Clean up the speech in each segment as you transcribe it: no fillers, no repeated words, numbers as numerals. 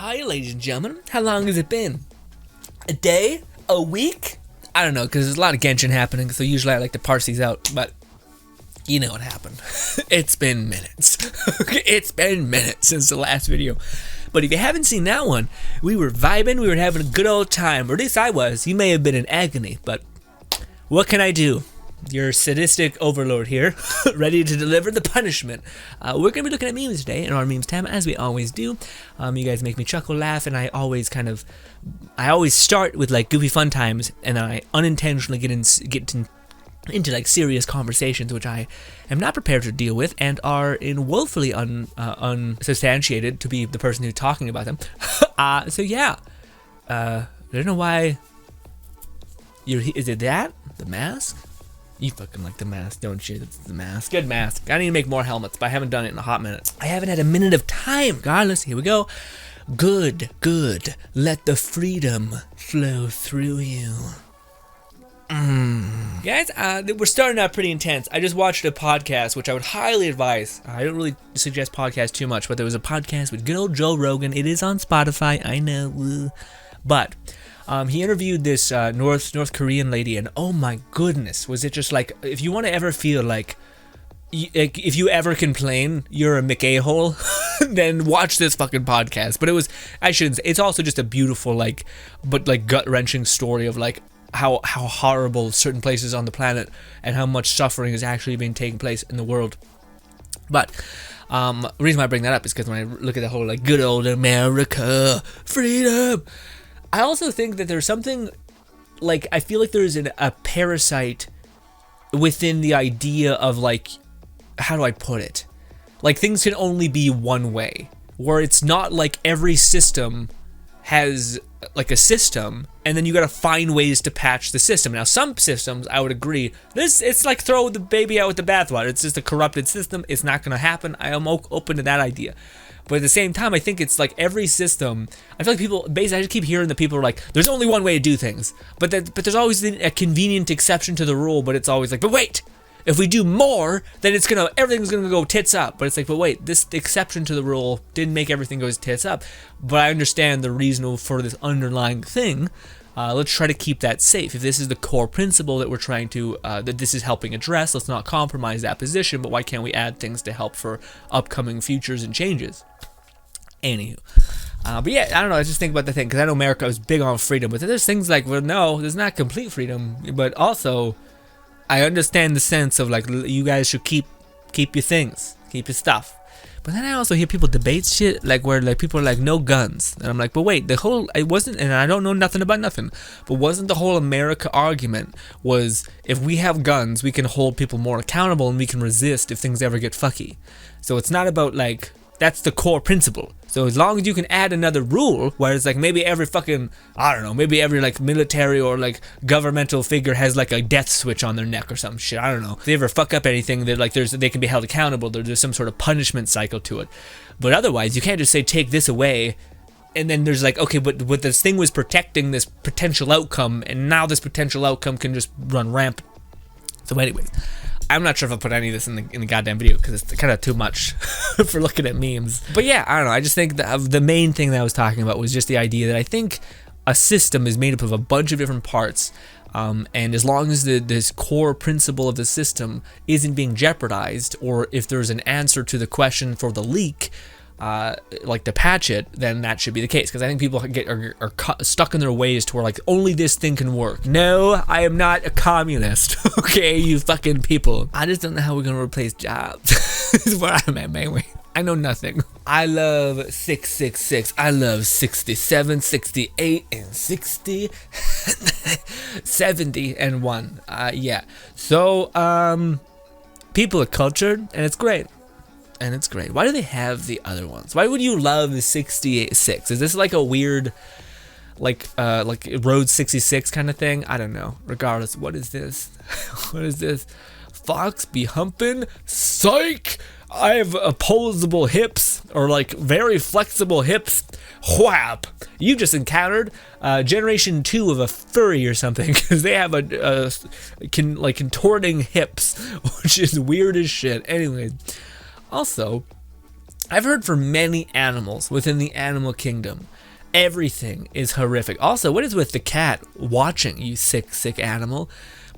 Hi, ladies and gentlemen. How long has it been? A day? A week? I don't know, because there's a lot of Genshin happening, so usually I like to parse these out, but you know what happened. It's been minutes. It's been minutes since the last video. But if you haven't seen that one, we were vibing, we were having a good old time, or at least I was. You may have been in agony, but what can I do? Your sadistic overlord here, ready to deliver the punishment. We're going to be looking at memes today in our memes tab, as we always do. You guys make me chuckle, laugh, and I always start with like goofy fun times, and then I unintentionally get into like serious conversations, which I am not prepared to deal with, and are in woefully unsubstantiated to be the person who's talking about them. So yeah, I don't know why. Is it that? The mask? You fucking like the mask, don't you? That's the mask. Good mask. I need to make more helmets, but I haven't done it in a hot minute. I haven't had a minute of time. Regardless, here we go. Good. Let the freedom flow through you. Guys, we're starting out pretty intense. I just watched a podcast, which I would highly advise. I don't really suggest podcasts too much, but there was a podcast with good old Joe Rogan. It is on Spotify, I know. Woo. But he interviewed this North Korean lady, and oh my goodness, was it just like, if you want to ever feel like, if you ever complain you're a McA-hole, then watch this fucking podcast. But it's also just a beautiful, but gut-wrenching story of like how horrible certain places on the planet and how much suffering is actually being taking place in the world. But the reason why I bring that up is because when I look at the whole like good old America, freedom, I also think that there's something, like, I feel like there's a parasite within the idea of, like, how do I put it? Like, things can only be one way, where it's not like every system has, like, a system, and then you gotta find ways to patch the system. Now, some systems, I would agree, it's like throw the baby out with the bathwater. It's just a corrupted system. It's not gonna happen. I am open to that idea. But at the same time, I think it's like every system, I feel like people, basically, I just keep hearing that people are like, there's only one way to do things. But there's always a convenient exception to the rule, but it's always like, but wait, if we do more, then everything's gonna go tits up. But it's like, but wait, this exception to the rule didn't make everything go tits up. But I understand the reason for this underlying thing. Let's try to keep that safe. If this is the core principle that we're trying to, that this is helping address, let's not compromise that position, but why can't we add things to help for upcoming futures and changes? Anywho. But yeah, I don't know, I just think about the thing, because I know America is big on freedom, but there's things like, well, no, there's not complete freedom, but also, I understand the sense of, like, you guys should keep your things, keep your stuff. But then I also hear people debate shit, like, where, like, people are like, no guns. And I'm like, but wait, it wasn't, and I don't know nothing about nothing, but wasn't the whole America argument was, if we have guns, we can hold people more accountable and we can resist if things ever get fucky. So it's not about, like, that's the core principle. So as long as you can add another rule, where it's like maybe every fucking, I don't know, maybe every like military or like governmental figure has like a death switch on their neck or some shit, I don't know. If they ever fuck up anything, that like they can be held accountable, there's some sort of punishment cycle to it. But otherwise, you can't just say take this away, and then there's like, okay, but this thing was protecting this potential outcome, and now this potential outcome can just run rampant. So anyways, I'm not sure if I'll put any of this in the goddamn video, because it's kind of too much for looking at memes. But yeah, I don't know. I just think the main thing that I was talking about was just the idea that I think a system is made up of a bunch of different parts, and as long as this core principle of the system isn't being jeopardized, or if there's an answer to the question for the leak, like to patch it, then that should be the case. Because I think people are stuck in their ways to where like only this thing can work. No, I am not a communist. Okay, you fucking people. I just don't know how we're gonna replace jobs. This is where I'm at, mainly. I know nothing. I love 666. I love 67, 68, and 60, 70, and 1. Yeah. So, people are cultured, and it's great. And it's great. Why do they have the other ones? Why would you love the 68.6? Is this like a weird, like Road 66 kind of thing? I don't know. Regardless, what is this? What is this? Fox be humping? Psych! I have opposable hips, or like very flexible hips. Whap! You just encountered generation 2 of a furry or something, because they have contorting hips, which is weird as shit. Anyway. Also, I've heard for many animals within the animal kingdom Everything is horrific. Also, what is with the cat watching, you sick animal?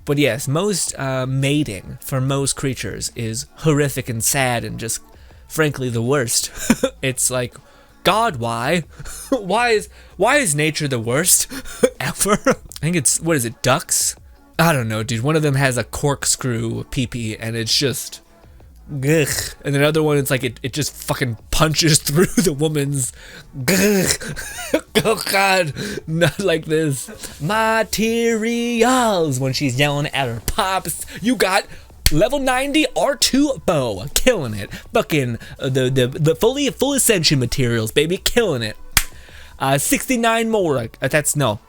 But yes, most mating for most creatures is horrific and sad and just, frankly, the worst. It's like, God, why? why is nature the worst ever? I think it's, what is it, ducks? I don't know, dude. One of them has a corkscrew pee-pee, and it's just, ugh. And another one, it's like it just fucking punches through the woman's, ugh. Oh God, not like this. Materials, when she's yelling at her pops. You got level 90 R2 bow, killing it. Fucking the full ascension materials, baby, killing it. 69 more. That's no.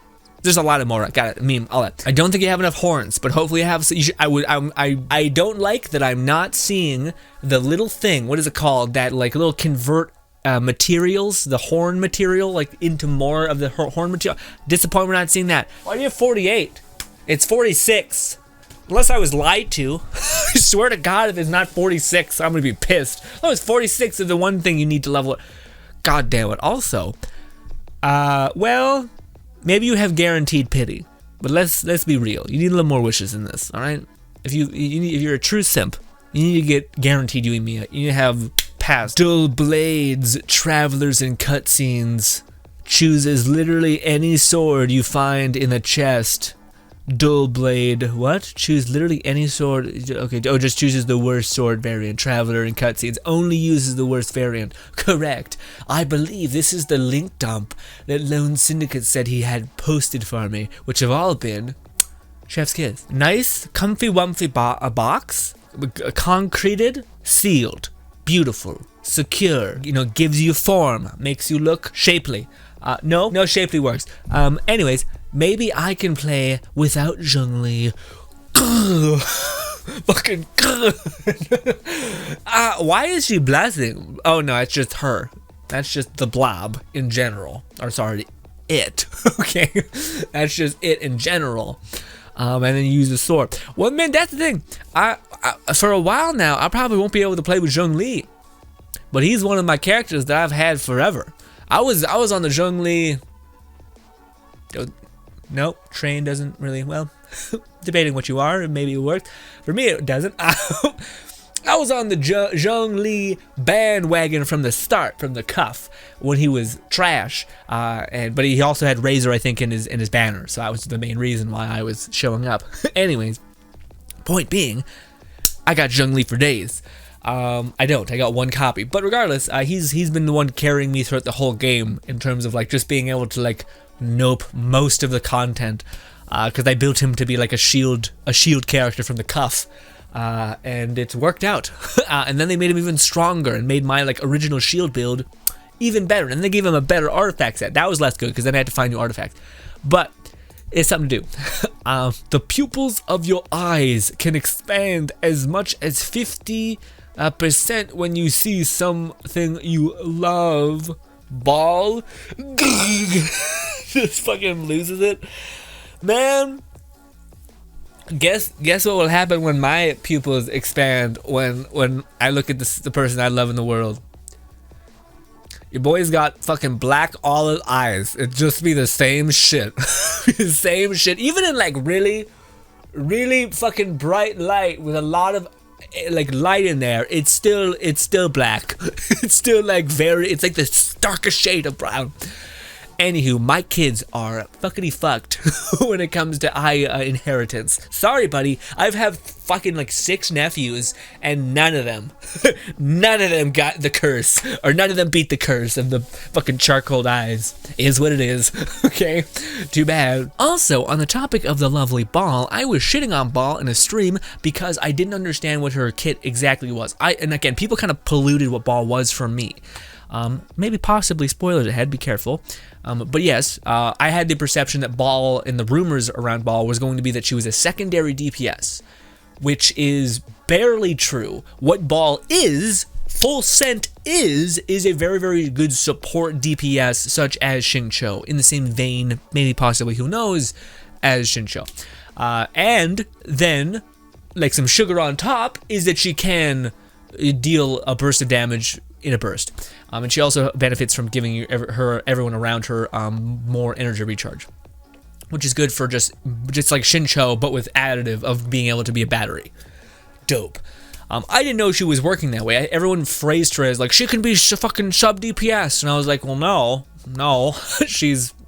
There's a lot of more. Got it. Meme. All that. I don't think you have enough horns, but hopefully you have. So you should, I don't like that I'm not seeing the little thing. What is it called? That like little convert materials, the horn material, like into more of the horn material. Disappointed we're not seeing that. Why do you have 48? It's 46. Unless I was lied to. I swear to God, if it's not 46, I'm gonna be pissed. Oh, it's 46 is the one thing you need to level it. God damn it. Also, well. Maybe you have guaranteed pity, but let's be real. You need a little more wishes in this, all right? If you're a true simp, you need to get guaranteed you need to have past dull blades, travelers in cutscenes. Chooses literally any sword you find in the chest. Dull blade. What? Choose literally any sword. Okay. Oh, just chooses the worst sword variant. Traveler in cutscenes only uses the worst variant. Correct. I believe this is the link dump that Lone Syndicate said he had posted for me, which have all been chef's kiss. Nice, comfy, wumpy box. Concreted, sealed, beautiful, secure. You know, gives you form, makes you look shapely. No shapely works. Anyways. Maybe I can play without Zhongli. Fucking. Why is she blasting? Oh no, it's just her. That's just the blob in general. Or sorry, it. Okay, that's just it in general. And then you use the sword. Well, man, that's the thing. I for a while now, I probably won't be able to play with Zhongli, but he's one of my characters that I've had forever. I was on the Zhongli. Nope, train doesn't really, well, debating what you are, maybe it worked. For me, it doesn't. I was on the Zhongli bandwagon from the start, from the cuff, when he was trash. But he also had Razor, I think, in his banner, so that was the main reason why I was showing up. Anyways, point being, I got Zhongli for days. I got one copy, but regardless, he's been the one carrying me throughout the whole game in terms of like just being able to like nope most of the content, because I built him to be like a shield character from the cuff, and it's worked out. And then they made him even stronger and made my like original shield build even better, and they gave him a better artifact set. That was less good because then I had to find new artifacts, but it's something to do. The pupils of your eyes can expand as much as 50% when you see something you love. Ball. Just fucking loses it. Man, guess what will happen when my pupils expand when I look at the person I love in the world. Your boy's got fucking black olive eyes. It'd just be the same shit. The same shit. Even in like really, really fucking bright light with a lot of like light in there, it's still black. It's still like it's like the darkest shade of brown. Anywho, my kids are fuckity fucked when it comes to eye inheritance. Sorry, buddy. I've had fucking like 6 nephews, and none of them got the curse, or none of them beat the curse of the fucking charcoal eyes. Is what it is. Okay, too bad. Also, on the topic of the lovely Ball, I was shitting on Ball in a stream because I didn't understand what her kit exactly was. And again, people kind of polluted what Ball was for me. Maybe possibly spoilers ahead, be careful. But yes, I had the perception that Ball, and the rumors around Ball, was going to be that she was a secondary DPS, which is barely true. What Ball is, full sent is a very, very good support DPS, such as Xingqiu, in the same vein, maybe possibly, who knows, as Xingqiu. And then, like some sugar on top, is that she can deal a burst of damage in a burst. And she also benefits from giving everyone around her more energy recharge, which is good for just like Shincho, but with additive of being able to be a battery. Dope. I didn't know she was working that way. Everyone phrased her as like, she can be fucking sub DPS, and I was like, well, no,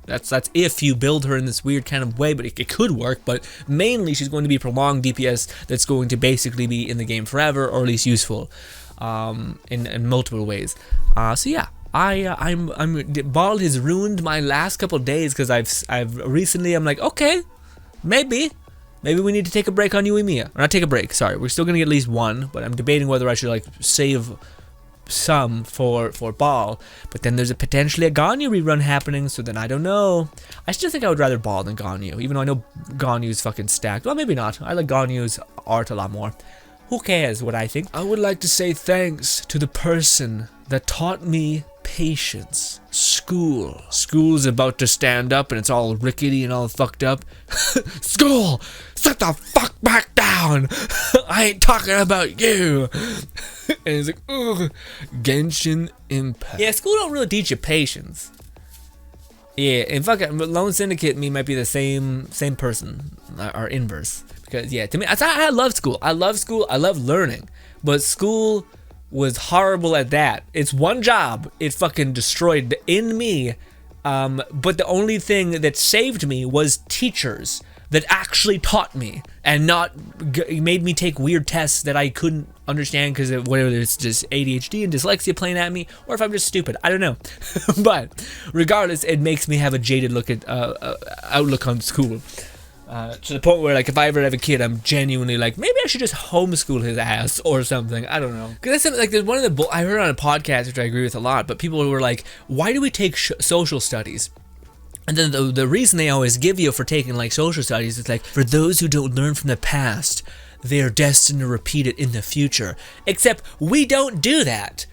that's if you build her in this weird kind of way, but it could work. But mainly, she's going to be prolonged DPS that's going to basically be in the game forever, or at least useful, in multiple ways. So yeah. Ball has ruined my last couple days because I've recently I'm like, okay, maybe we need to take a break on Uemiya. Or not take a break, sorry. We're still gonna get at least one, but I'm debating whether I should like save some for Ball. But then there's potentially a Ganyu rerun happening, so then I don't know. I still think I would rather Ball than Ganyu, even though I know Ganyu's fucking stacked. Well, maybe not. I like Ganyu's art a lot more. Who cares what I think? I would like to say thanks to the person that taught me patience. School. School's about to stand up and it's all rickety and all fucked up. School! Sit the fuck back down! I ain't talking about you! And he's like, ugh. Genshin Impact. Yeah, school don't really teach you patience. Yeah, and fucking Lone Syndicate and me might be the same person, or inverse. Because yeah, to me, I love school. I love learning. But school was horrible at that. It's one job. It fucking destroyed in me. But the only thing that saved me was teachers that actually taught me and not made me take weird tests that I couldn't understand because of whether it's just ADHD and dyslexia playing at me or if I'm just stupid. I don't know. But regardless, it makes me have a jaded outlook on school. To the point where, like, if I ever have a kid, I'm genuinely like, maybe I should just homeschool his ass or something. I don't know. Because that's something, like, there's one of the I heard on a podcast, which I agree with a lot, but people were like, why do we take social studies? And then the reason they always give you for taking, like, social studies is, like, for those who don't learn from the past, they are destined to repeat it in the future. Except we don't do that.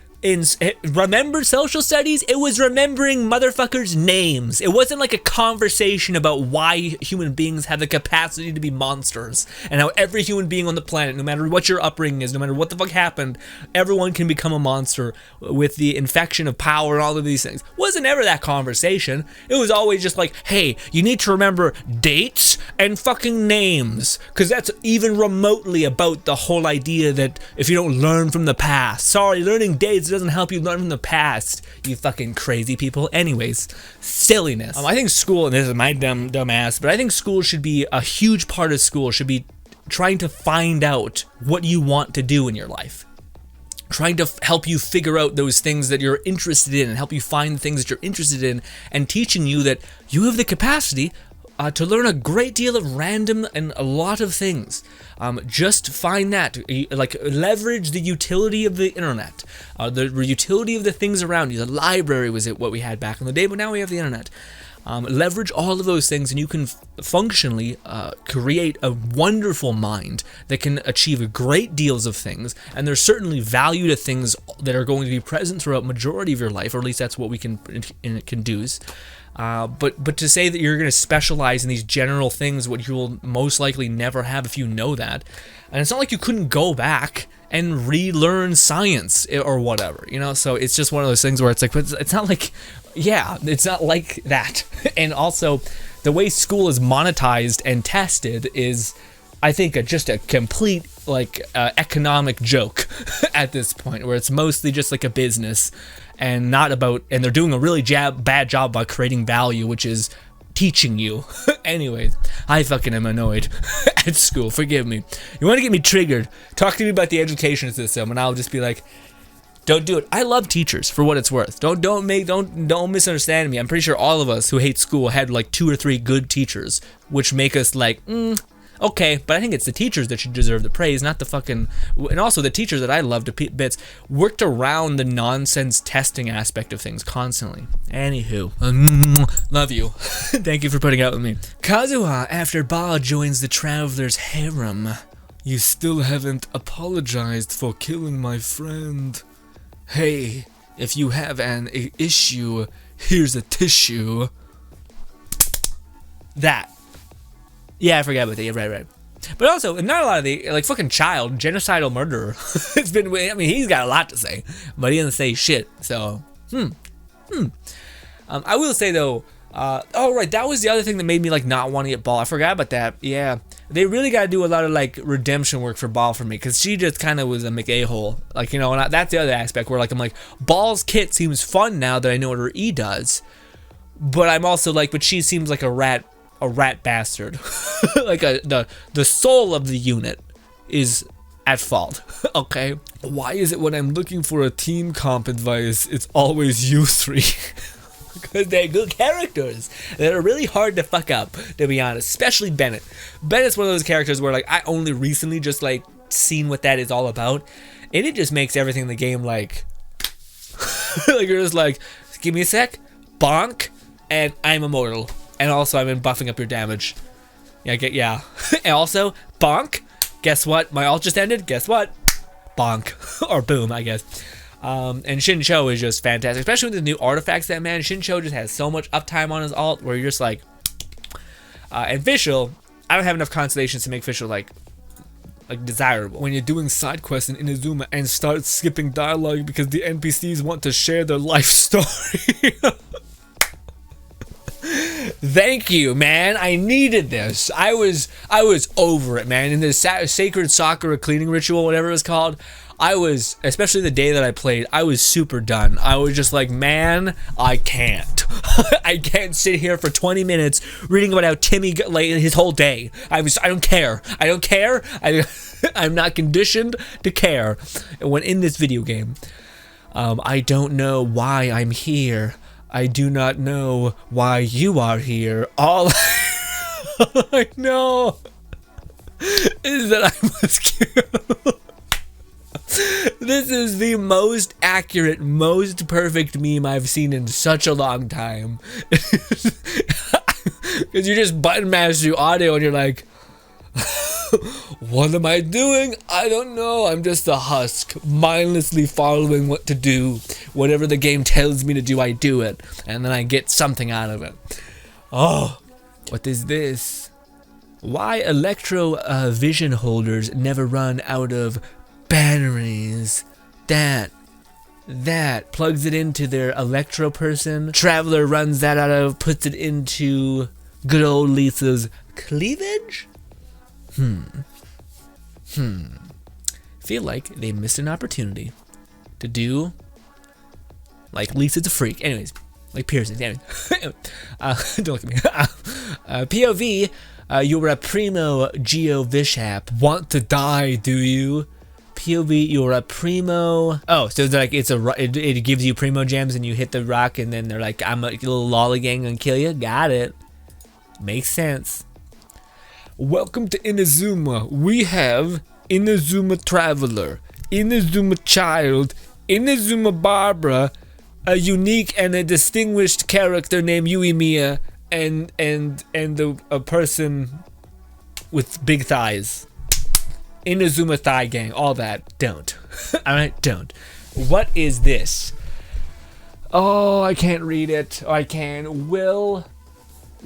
Remember social studies? It was remembering motherfuckers' names. It wasn't like a conversation about why human beings have the capacity to be monsters and how every human being on the planet, no matter what your upbringing is, no matter what the fuck happened, everyone can become a monster with the infection of power and all of these things. It wasn't ever that conversation. It was always just like, hey, you need to remember dates and fucking names, because that's even remotely about the whole idea that if you don't learn from the past, sorry, learning dates doesn't help you learn from the past, you fucking crazy people. Anyways, silliness. I think school, and this is my dumb ass, but I think school should be a huge part of school should be trying to find out what you want to do in your life. Trying to help you figure out those things that you're interested in and help you find the things that you're interested in and teaching you that you have the capacity to learn a great deal of random and a lot of things. Just find that, like, leverage the utility of the internet, the utility of the things around you. The library was what we had back in the day, but now we have the internet. Leverage all of those things and you can functionally create a wonderful mind that can achieve great deals of things, and there's certainly value to things that are going to be present throughout majority of your life, or at least that's what we can conduce. But to say that you're going to specialize in these general things, what you will most likely never have if you know that, and it's not like you couldn't go back and relearn science or whatever, you know. So it's just one of those things where it's like, it's not like, yeah, it's not like that. And also, the way school is monetized and tested is, I think, just a complete economic joke at this point, where it's mostly just like a business. And not about, and they're doing a really bad job about creating value, which is teaching you. Anyways, I fucking am annoyed at school. Forgive me. You want to get me triggered? Talk to me about the education system, and I'll just be like, don't do it. I love teachers for what it's worth. Don't misunderstand me. I'm pretty sure all of us who hate school had like 2 or 3 good teachers, which make us like, okay, but I think it's the teachers that should deserve the praise, not the fucking... And also, the teachers that I loved to bits worked around the nonsense testing aspect of things constantly. Anywho, love you. Thank you for putting out with me. Kazuha, after Ba joins the Traveler's harem. You still haven't apologized for killing my friend. Hey, if you have an issue, here's a tissue. That. Yeah, I forgot about that. Yeah, right. But also, not a lot of the, like, fucking child, genocidal murderer. It's been, I mean, he's got a lot to say, but he doesn't say shit, so, I will say, though, oh, right, that was the other thing that made me, like, not want to get Ball. I forgot about that, yeah. They really got to do a lot of, like, redemption work for Ball for me, because she just kind of was a McA-hole. Like, you know, and that's the other aspect where, like, I'm like, Ball's kit seems fun now that I know what her E does, but I'm also like, but she seems like a rat bastard. Like, the soul of the unit is at fault. Okay? Why is it when I'm looking for a team comp advice, it's always you three? Because they're good characters that are really hard to fuck up, to be honest. Especially Bennett. Bennett's one of those characters where, like, I only recently just, like, seen what that is all about, and it just makes everything in the game, like, like, you're just like, give me a sec, bonk, and I'm immortal. And also, I've been buffing up your damage. Yeah. And also, bonk, guess what? My ult just ended, guess what? Bonk. Or boom, I guess. And Shincho is just fantastic, especially with the new artifacts that man. Shincho just has so much uptime on his ult where you're just like, and Fischl, I don't have enough constellations to make Fischl like desirable. When you're doing side quests in Inazuma and start skipping dialogue because the NPCs want to share their life story. Thank you, man. I needed this. I was over it, man. In the sacred Sakura cleaning ritual, whatever it was called, I was, especially the day that I played, I was super done. I was just like, man, I can't. I can't sit here for 20 minutes reading about how Timmy got like his whole day. I don't care. I'm not conditioned to care. When in this video game, I don't know why I'm here. I do not know why you are here. All I know is that I must kill. This is the most accurate, most perfect meme I've seen in such a long time. Because you just button mash through audio and you're like, what am I doing? I don't know. I'm just a husk, mindlessly following what to do. Whatever the game tells me to do, I do it. And then I get something out of it. Oh, what is this? Why electro vision holders never run out of batteries? That plugs it into their electro person. Traveler runs that out of, puts it into good old Lisa's cleavage? Feel like they missed an opportunity to do like Lisa's a freak. Anyways, like piercings. Anyway. Don't look at me. POV, you were a primo Geo Vishap. Want to die, do you? POV, you're a primo. Oh, so it's like it gives you primo gems and you hit the rock and then they're like, I'm a little lollygang gonna kill you. Got it. Makes sense. Welcome to Inazuma. We have Inazuma Traveler, Inazuma Child, Inazuma Barbara, a unique and a distinguished character named Yuimiya, and a person with big thighs. Inazuma Thigh Gang, all that. Don't. Alright, don't. What is this? Oh, I can't read it. Oh, I can. Will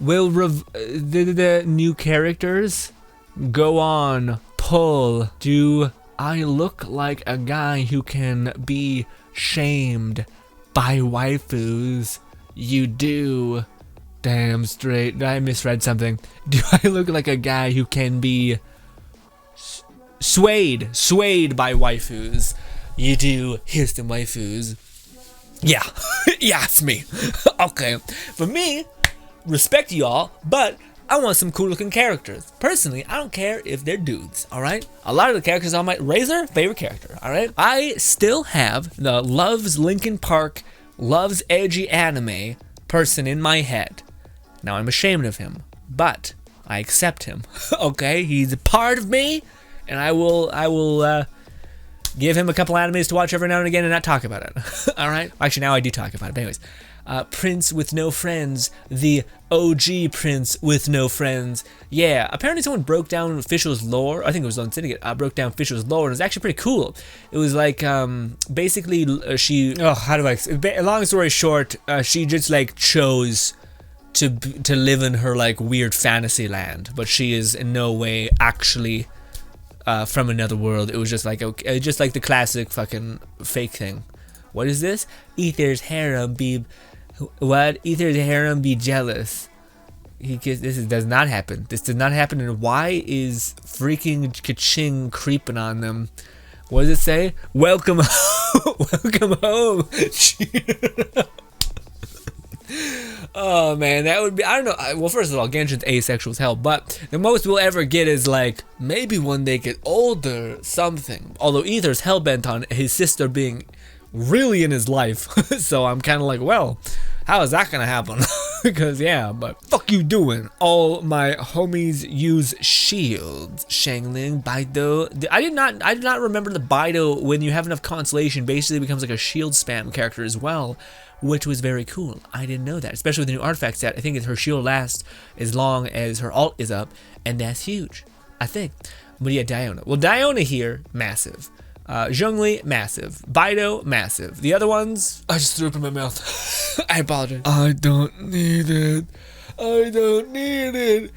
the new characters go on pull? Do I look like a guy who can be shamed by waifus? You do. Damn straight. I misread something. Do I look like a guy who can be swayed by waifus? You do. Here's some waifus. Yeah. Yeah, it's me. Okay. For me, respect y'all, but I want some cool looking characters. Personally, I don't care if they're dudes, alright? A lot of the characters on my Razor, favorite character, alright? I still have the loves Linkin Park, loves edgy anime person in my head. Now I'm ashamed of him, but I accept him. Okay? He's a part of me, and I will give him a couple animes to watch every now and again and not talk about it. Alright? Actually, now I do talk about it, but anyways. Prince with no friends, the OG Prince with no friends. Yeah, apparently someone broke down Fischl's lore. I think it was on Syndicate. Broke down Fischl's lore, and it was actually pretty cool. It was like, basically, she. Oh, how do I? Long story short, she just like chose to live in her like weird fantasy land, but she is in no way actually from another world. It was just like okay, just like the classic fucking fake thing. What is this? Ether's harem be what? Ether's harem be jealous. Does not happen. This does not happen. And why is freaking Ka-ching creeping on them? What does it say? Welcome home. Welcome home. Oh man, that would be, I don't know. Well, first of all, Genshin's asexual as hell, but the most we'll ever get is like maybe when they get older, something. Although Ether's hellbent on his sister being really in his life, so I'm kind of like, well, how is that gonna happen? Because yeah, but fuck you doing? All my homies use shields. Shangling, Baido. I did not remember the Baido, when you have enough consolation, basically becomes like a shield spam character as well, which was very cool. I didn't know that, especially with the new artifact set. I think her shield lasts as long as her ult is up, and that's huge, I think. But yeah, Diona. Well, Diona here, massive. Zhongli, massive. Baido, massive. The other ones, I just threw up in my mouth. I apologize. I don't need it. I don't need it.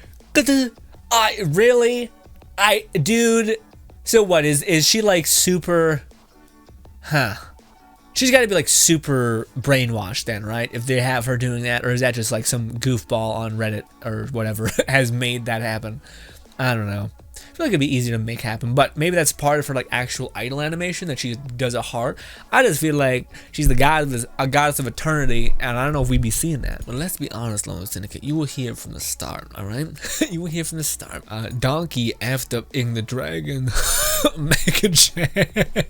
Dude. So what, is she like super, She's gotta be like super brainwashed then, right? If they have her doing that, or is that just like some goofball on Reddit or whatever has made that happen? I don't know. I feel like it'd be easy to make happen, but maybe that's part of her like actual idol animation that she does a heart. I just feel like she's a goddess of eternity, and I don't know if we'd be seeing that. But let's be honest, Lone Syndicate, you will hear from the start, all right? You will hear from the start. Donkey effed up in the dragon. Make a chant.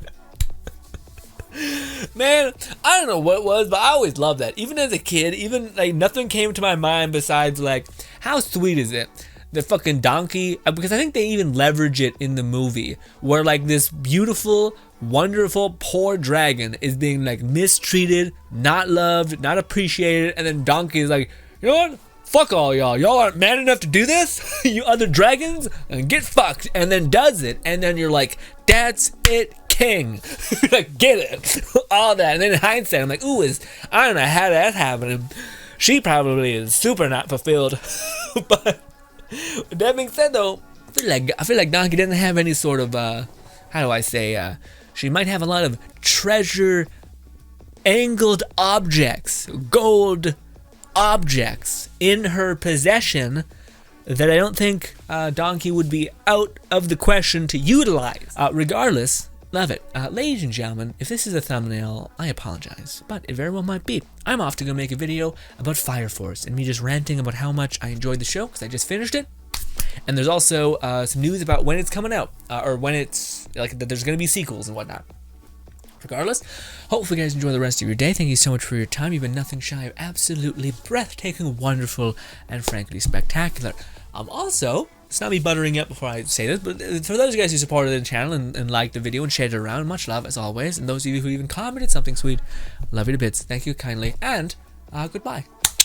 Man, I don't know what it was, but I always loved that. Even as a kid, even like nothing came to my mind besides like, how sweet is it? The fucking donkey, because I think they even leverage it in the movie, where like this beautiful, wonderful, poor dragon is being like mistreated, not loved, not appreciated, and then Donkey is like, you know what? Fuck all y'all. Y'all aren't man enough to do this? You other dragons? And get fucked. And then does it. And then you're like, that's it, king. Like, get it. All that. And then in hindsight, I'm like, ooh, I don't know how that's happening. She probably is super not fulfilled. But with that being said, though, I feel like Donkey doesn't have any sort of, how do I say, she might have a lot of treasure angled objects, gold objects in her possession that I don't think Donkey would be out of the question to utilize. Regardless, love it. Ladies and gentlemen, if this is a thumbnail, I apologize, but it very well might be. I'm off to go make a video about Fire Force and me just ranting about how much I enjoyed the show because I just finished it. And there's also some news about when it's coming out, or when it's like that there's going to be sequels and whatnot. Regardless, hopefully you guys enjoy the rest of your day. Thank you so much for your time. You've been nothing shy of absolutely breathtaking, wonderful, and frankly spectacular. Also, it's not me buttering up before I say this, but for those of you guys who supported the channel and liked the video and shared it around, much love as always. And those of you who even commented something sweet, love you to bits. Thank you kindly, and goodbye.